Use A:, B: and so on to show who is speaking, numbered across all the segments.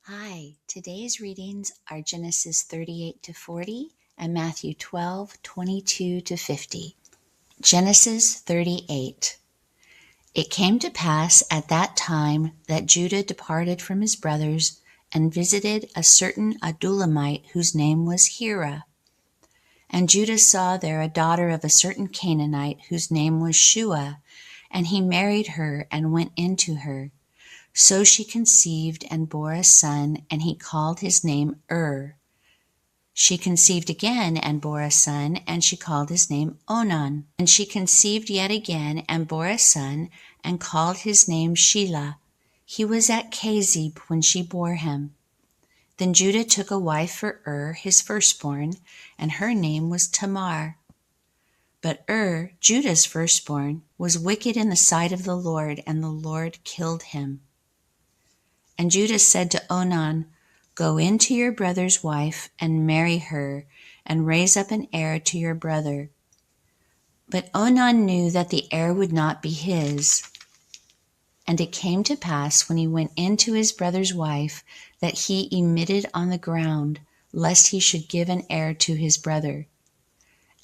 A: Hi, today's readings are Genesis 38 to 40 and Matthew 12, 22 to 50. Genesis 38. It came to pass at that time that Judah departed from his brothers and visited a certain Adullamite whose name was Hira. And Judah saw there a daughter of a certain Canaanite whose name was Shua, and he married her and went into her. So she conceived and bore a son, and he called his name She conceived again and bore a son, and she called his name Onan. And she conceived yet again and bore a son, and called his name Shelah. He was at Kezib when she bore him. Then Judah took a wife for his firstborn, and her name was Tamar. But Judah's firstborn, was wicked in the sight of the Lord, and the Lord killed him. And Judah said to Onan, Go in to your brother's wife, and marry her, and raise up an heir to your brother. But Onan knew that the heir would not be his. And it came to pass, when he went in to his brother's wife, that he emitted on the ground, lest he should give an heir to his brother.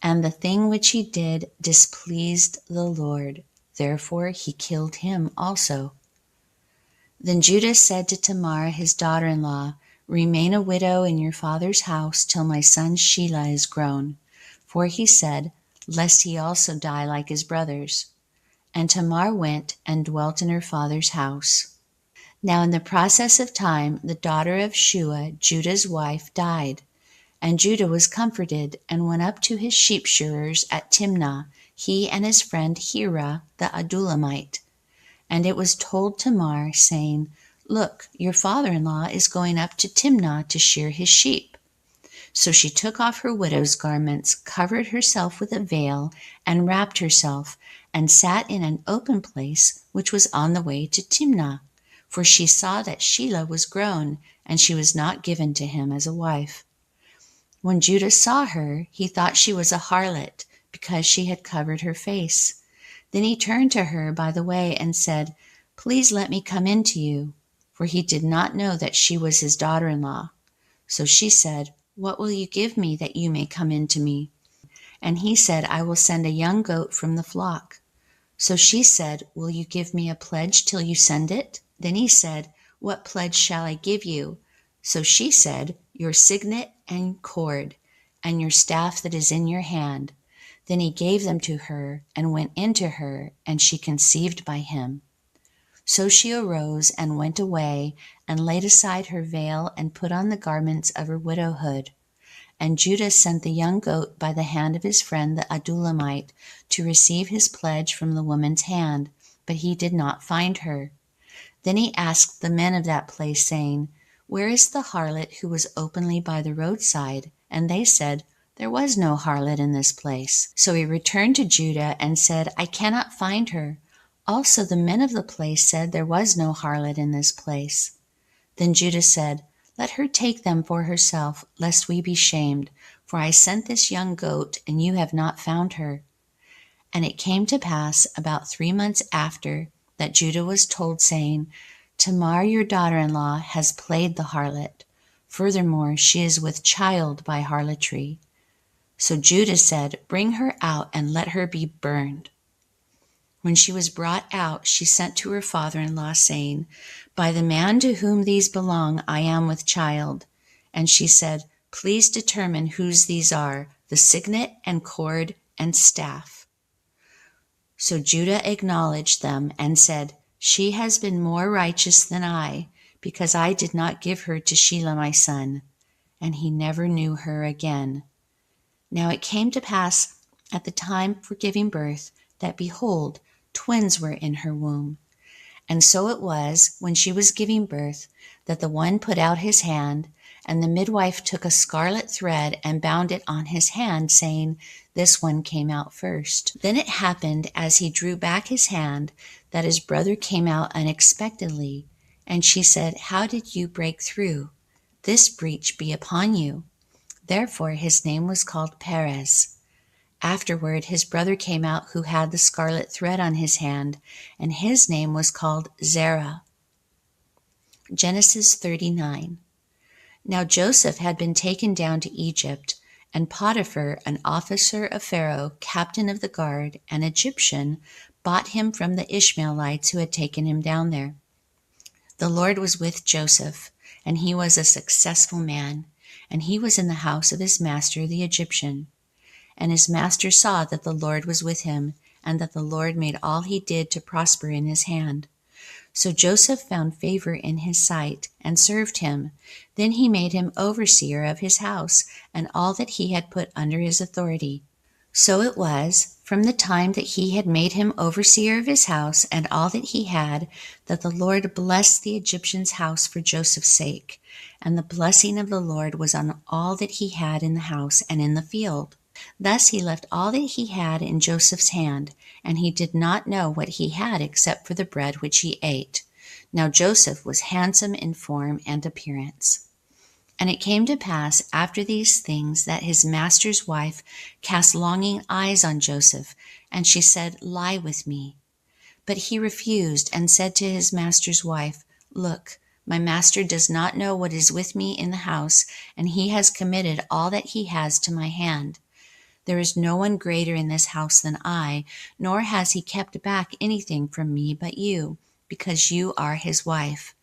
A: And the thing which he did displeased the Lord, therefore he killed him also. Then Judah said to Tamar his daughter-in-law, Remain a widow in your father's house till my son Shelah is grown. For he said, Lest he also die like his brothers. And Tamar went and dwelt in her father's house. Now in the process of time the daughter of Shua, Judah's wife, died. And Judah was comforted, and went up to his sheep shearers at Timnah, he and his friend Hira the Adullamite. And it was told Tamar, saying, Look, your father-in-law is going up to Timnah to shear his sheep. So she took off her widow's garments, covered herself with a veil, and wrapped herself, and sat in an open place which was on the way to Timnah. For she saw that Shelah was grown, and she was not given to him as a wife. When Judah saw her, he thought she was a harlot, because she had covered her face. Then he turned to her by the way and said, Please let me come in to you. For he did not know that she was his daughter-in-law. So she said, What will you give me that you may come in to me? And he said, I will send a young goat from the flock. So she said, Will you give me a pledge till you send it? Then he said, What pledge shall I give you? So she said, Your signet and cord, and your staff that is in your hand. Then he gave them to her, and went into her, and she conceived by him. So she arose and went away, and laid aside her veil, and put on the garments of her widowhood. And Judah sent the young goat by the hand of his friend the Adullamite, to receive his pledge from the woman's hand, but he did not find her. Then he asked the men of that place, saying, Where is the harlot who was openly by the roadside? And they said, There was no harlot in this place. So he returned to Judah and said, I cannot find her. Also the men of the place said, There was no harlot in this place. Then Judah said, Let her take them for herself, lest we be shamed. For I sent this young goat, and you have not found her. And it came to pass about 3 months after, that Judah was told, saying, Tamar your daughter-in-law has played the harlot. Furthermore, she is with child by harlotry. So Judah said, Bring her out, and let her be burned. When she was brought out, she sent to her father-in-law, saying, By the man to whom these belong, I am with child. And she said, Please determine whose these are, the signet and cord and staff. So Judah acknowledged them and said, She has been more righteous than I, because I did not give her to Shelah my son. And he never knew her again. Now it came to pass at the time for giving birth, that behold, twins were in her womb. And so it was, when she was giving birth, that the one put out his hand, and the midwife took a scarlet thread and bound it on his hand, saying, This one came out first. Then it happened, as he drew back his hand, that his brother came out unexpectedly. And she said, How did you break through? This breach be upon you. Therefore his name was called Perez. Afterward his brother came out who had the scarlet thread on his hand, and his name was called Zerah. Genesis 39. Now Joseph had been taken down to Egypt, and Potiphar, an officer of Pharaoh, captain of the guard, an Egyptian, bought him from the Ishmaelites who had taken him down there. The Lord was with Joseph, and he was a successful man, and he was in the house of his master the Egyptian. And his master saw that the Lord was with him, and that the Lord made all he did to prosper in his hand. So Joseph found favor in his sight, and served him. Then he made him overseer of his house, and all that he had put under his authority. So it was, from the time that he had made him overseer of his house, and all that he had, that the Lord blessed the Egyptian's house for Joseph's sake. And the blessing of the Lord was on all that he had in the house and in the field. Thus he left all that he had in Joseph's hand, and he did not know what he had except for the bread which he ate. Now Joseph was handsome in form and appearance. And it came to pass after these things that his master's wife cast longing eyes on Joseph, and she said, "Lie with me." But he refused and said to his master's wife, "Look, my master does not know what is with me in the house, and he has committed all that he has to my hand. There is no one greater in this house than I, nor has he kept back anything from me but you, because you are his wife.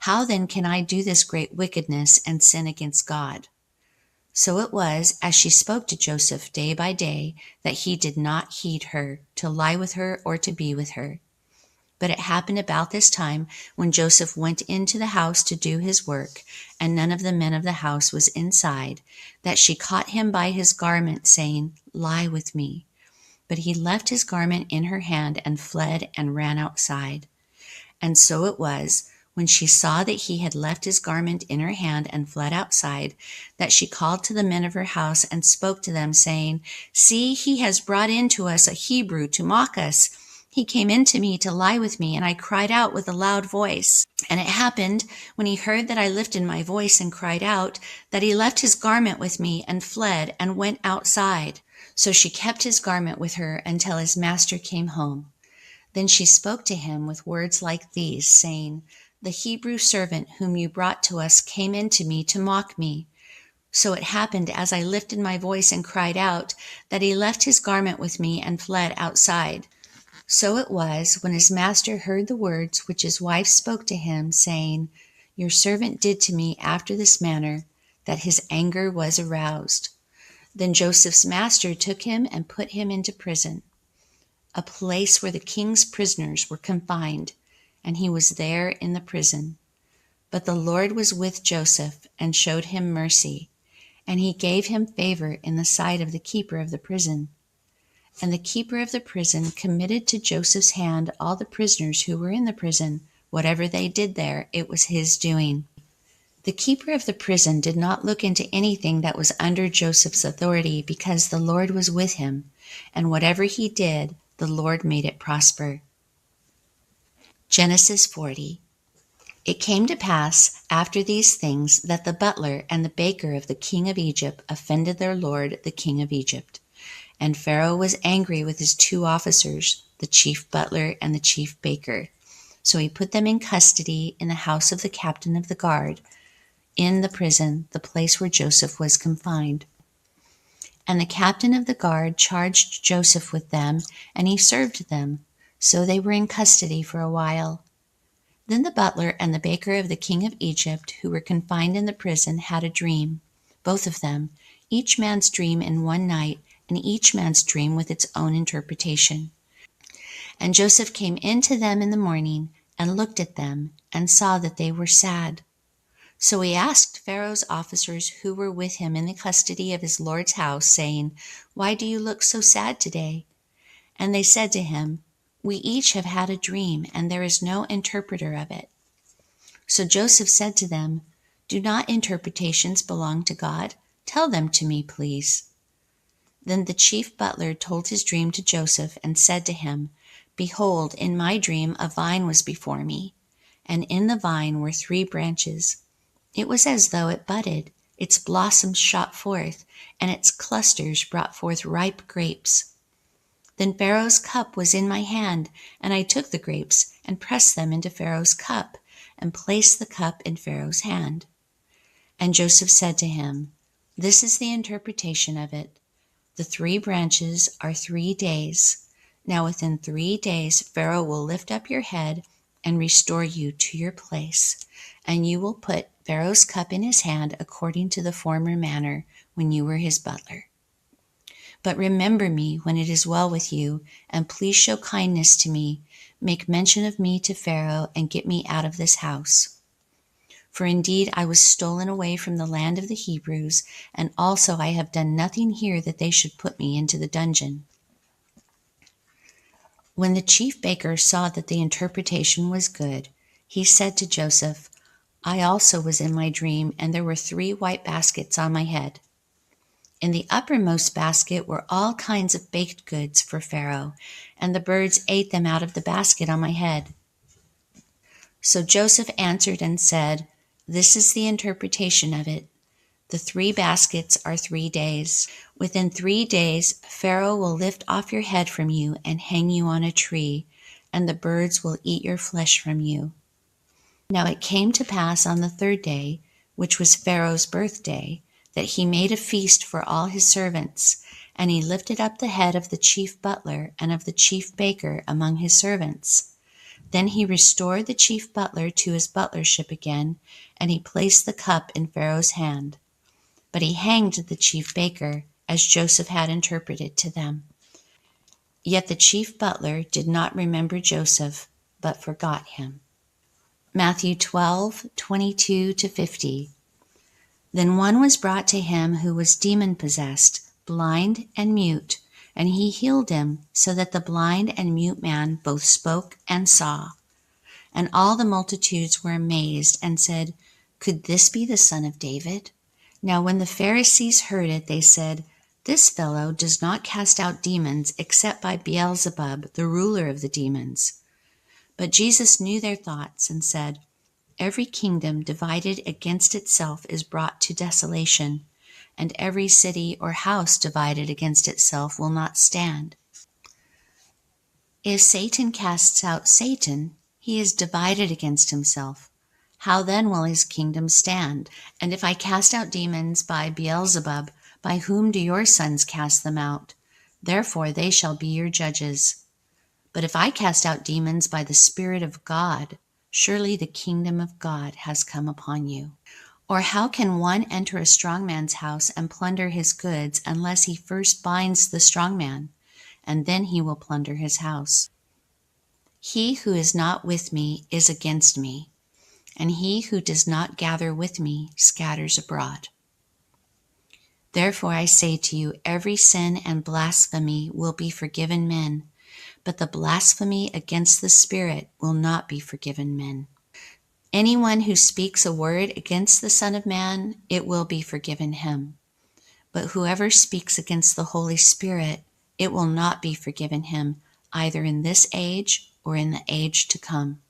A: How then can I do this great wickedness and sin against God?" So it was, as she spoke to Joseph day by day, that he did not heed her, to lie with her or to be with her. But it happened about this time, when Joseph went into the house to do his work, and none of the men of the house was inside, that she caught him by his garment, saying, "Lie with me." But he left his garment in her hand and fled and ran outside. And so it was, when she saw that he had left his garment in her hand and fled outside, that she called to the men of her house and spoke to them, saying, "See, he has brought in to us a Hebrew to mock us. He came in to me to lie with me, and I cried out with a loud voice. And it happened, when he heard that I lifted my voice and cried out, that he left his garment with me and fled and went outside." So she kept his garment with her until his master came home. Then she spoke to him with words like these, saying, "The Hebrew servant whom you brought to us came in to me to mock me. So it happened, as I lifted my voice and cried out, that he left his garment with me and fled outside." So it was, when his master heard the words which his wife spoke to him, saying, "Your servant did to me after this manner," that his anger was aroused. Then Joseph's master took him and put him into prison, a place where the king's prisoners were confined, and he was there in the prison. But the Lord was with Joseph and showed him mercy, and he gave him favor in the sight of the keeper of the prison. And the keeper of the prison committed to Joseph's hand all the prisoners who were in the prison. Whatever they did there, it was his doing. The keeper of the prison did not look into anything that was under Joseph's authority, because the Lord was with him, and whatever he did, the Lord made it prosper. Genesis 40. It came to pass after these things that the butler and the baker of the king of Egypt offended their lord, the king of Egypt. And Pharaoh was angry with his 2 officers, the chief butler and the chief baker. So he put them in custody in the house of the captain of the guard, in the prison, the place where Joseph was confined. And the captain of the guard charged Joseph with them, and he served them. So they were in custody for a while. Then the butler and the baker of the king of Egypt, who were confined in the prison, had a dream, both of them, each man's dream in one night, and each man's dream with its own interpretation. And Joseph came in to them in the morning, and looked at them, and saw that they were sad. So he asked Pharaoh's officers who were with him in the custody of his lord's house, saying, "Why do you look so sad today?" And they said to him, "We each have had a dream, and there is no interpreter of it." So Joseph said to them, "Do not interpretations belong to God? Tell them to me, please." Then the chief butler told his dream to Joseph, and said to him, "Behold, in my dream a vine was before me, and in the vine were 3 branches. It was as though it budded, its blossoms shot forth, and its clusters brought forth ripe grapes. Then Pharaoh's cup was in my hand, and I took the grapes and pressed them into Pharaoh's cup, and placed the cup in Pharaoh's hand. And Joseph said to him, "This is the interpretation of it. The 3 branches are 3 days. Now within 3 days Pharaoh will lift up your head and restore you to your place, and you will put Pharaoh's cup in his hand according to the former manner when you were his butler. But remember me when it is well with you, and please show kindness to me. Make mention of me to Pharaoh and get me out of this house. For indeed I was stolen away from the land of the Hebrews, and also I have done nothing here that they should put me into the dungeon." When the chief baker saw that the interpretation was good, he said to Joseph, "I also was in my dream, and there were 3 white baskets on my head. In the uppermost basket were all kinds of baked goods for Pharaoh, and the birds ate them out of the basket on my head." So Joseph answered and said, "This is the interpretation of it. The 3 baskets are 3 days. Within 3 days, Pharaoh will lift off your head from you and hang you on a tree, and the birds will eat your flesh from you." Now it came to pass on the 3rd day, which was Pharaoh's birthday, that he made a feast for all his servants, and he lifted up the head of the chief butler and of the chief baker among his servants. Then he restored the chief butler to his butlership again, and he placed the cup in Pharaoh's hand. But he hanged the chief baker, as Joseph had interpreted to them. Yet the chief butler did not remember Joseph, but forgot him. Matthew 12:22-50. Then one was brought to him who was demon-possessed, blind and mute, and he healed him, so that the blind and mute man both spoke and saw. And all the multitudes were amazed and said, "Could this be the son of David?" Now when the Pharisees heard it, they said, "This fellow does not cast out demons except by Beelzebub, the ruler of the demons." But Jesus knew their thoughts and said, "Every kingdom divided against itself is brought to desolation, and every city or house divided against itself will not stand. If Satan casts out Satan, he is divided against himself. How then will his kingdom stand? And if I cast out demons by Beelzebub, by whom do your sons cast them out? Therefore they shall be your judges. But if I cast out demons by the Spirit of God, surely the kingdom of God has come upon you. Or how can one enter a strong man's house and plunder his goods unless he first binds the strong man, and then he will plunder his house? He who is not with me is against me, and he who does not gather with me scatters abroad. Therefore I say to you, every sin and blasphemy will be forgiven men, but the blasphemy against the Spirit will not be forgiven men. Anyone who speaks a word against the Son of Man, it will be forgiven him. But whoever speaks against the Holy Spirit, it will not be forgiven him, either in this age or in the age to come.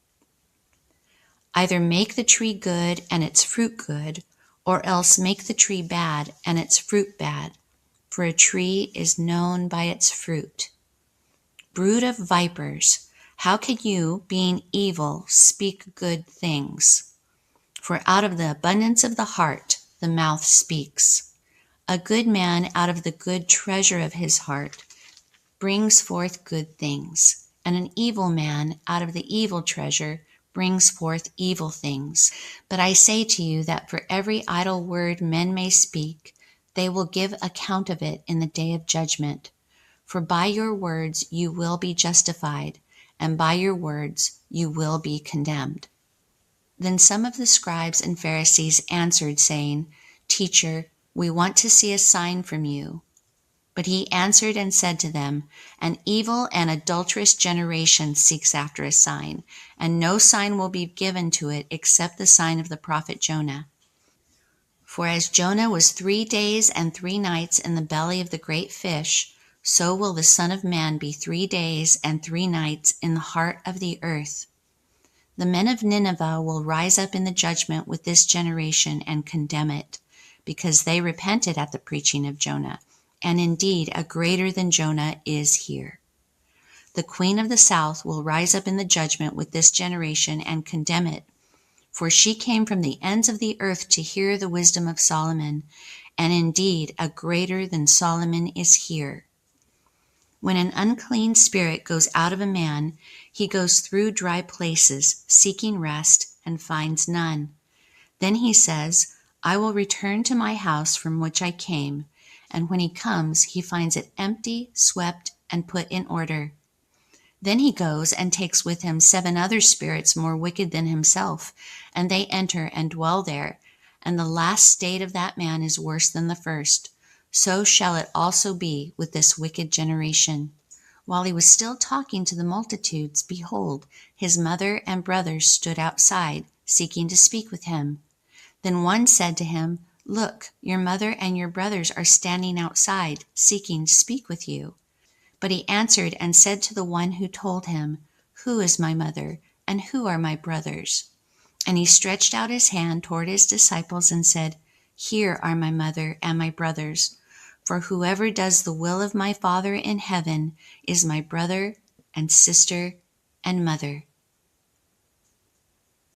A: Either make the tree good and its fruit good, or else make the tree bad and its fruit bad, for a tree is known by its fruit. Brood of vipers, how can you, being evil, speak good things? For out of the abundance of the heart, the mouth speaks. A good man out of the good treasure of his heart brings forth good things, and an evil man out of the evil treasure brings forth evil things. But I say to you that for every idle word men may speak, they will give account of it in the day of judgment. For by your words you will be justified, and by your words you will be condemned. Then some of the scribes and Pharisees answered, saying, Teacher, we want to see a sign from you. But he answered and said to them, An evil and adulterous generation seeks after a sign, and no sign will be given to it except the sign of the prophet Jonah. For as Jonah was 3 days and 3 nights in the belly of the great fish, so will the Son of Man be 3 days and 3 nights in the heart of the earth. The men of Nineveh will rise up in the judgment with this generation and condemn it, because they repented at the preaching of Jonah. And indeed, a greater than Jonah is here. The queen of the south will rise up in the judgment with this generation and condemn it, For she came from the ends of the earth to hear the wisdom of Solomon, and indeed a greater than Solomon is here. When an unclean spirit goes out of a man, he goes through dry places, seeking rest, and finds none. Then he says, I will return to my house from which I came. And when he comes, he finds it empty, swept, and put in order. Then he goes and takes with him 7 other spirits more wicked than himself, and they enter and dwell there. And the last state of that man is worse than the first. So shall it also be with this wicked generation. While he was still talking to the multitudes, behold, his mother and brothers stood outside, seeking to speak with him. Then one said to him, Look, your mother and your brothers are standing outside, seeking to speak with you. But he answered and said to the one who told him, Who is my mother, and who are my brothers? And he stretched out his hand toward his disciples and said, Here are my mother and my brothers. For whoever does the will of my Father in heaven is my brother and sister and mother.